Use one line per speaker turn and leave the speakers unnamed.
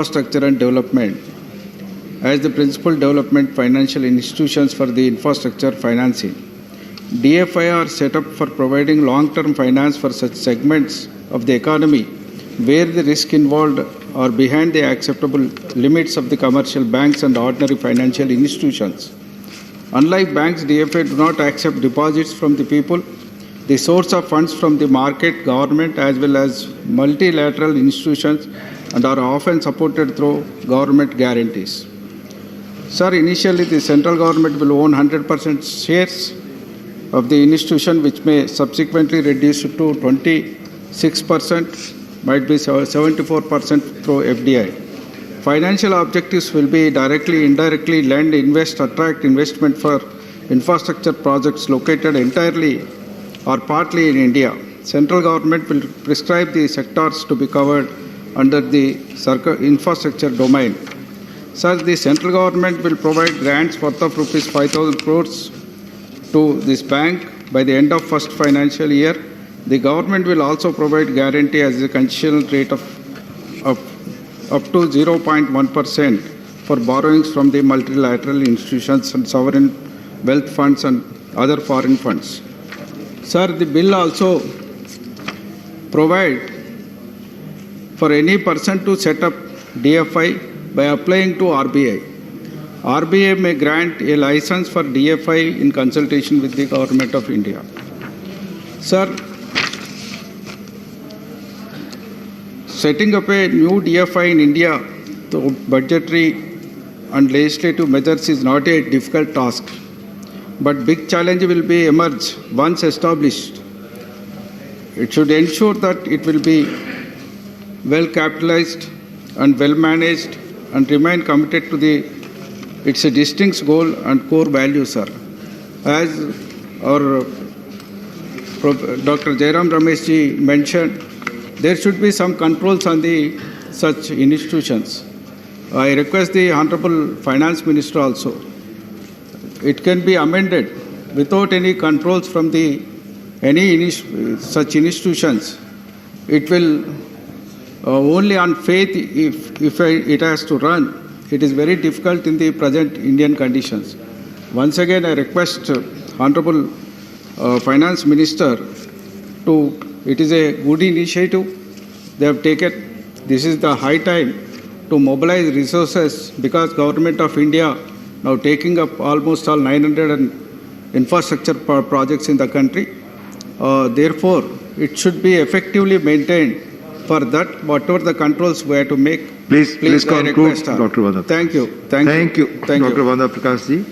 Infrastructure and development as the principal development financial institutions for the infrastructure financing. DFI are set up for providing long-term finance for such segments of the economy where the risk involved are behind the acceptable limits of the commercial banks and ordinary financial institutions. Unlike banks, DFI do not accept deposits from the people. The source of funds from the market, government as well as multilateral institutions and are often supported through government guarantees. Sir, initially the central government will own 100% shares of the institution, which may subsequently reduce to 26%, might be 74% through FDI. Financial objectives will be directly, indirectly lend, invest, attract investment for infrastructure projects located entirely or partly in India. Central government will prescribe the sectors to be covered under the infrastructure domain. Sir, the central government will provide grants worth of rupees 5,000 crores to this bank by the end of first financial year. The government will also provide guarantee as a conditional rate of up to 0.1% for borrowings from the multilateral institutions and sovereign wealth funds and other foreign funds. Sir, the bill also provide for any person to set up DFI by applying to RBI. RBI may grant a license for DFI in consultation with the Government of India. Sir, setting up a new DFI in India through budgetary and legislative measures is not a difficult task, but big challenge will be emerge once established. It should ensure that it will be well capitalized and well managed and remain committed to its distinct goal and core values, sir. As our Dr. Jairam Ramesh ji mentioned, there should be some controls on such institutions. I request the Honorable Finance Minister also. It can be amended without any controls from such institutions. It will only on faith if it has to run. It is very difficult in the present Indian conditions. Once again, I request Honorable Finance Minister it is a good initiative they have taken. This is the high time to mobilize resources because Government of India now taking up almost all 900 infrastructure projects in the country. Therefore, it should be effectively maintained. For that, whatever the controls we have to make,
please conclude, Dr. Vanda.
Thank you.
Thank you, Dr. Vanda Prakash ji.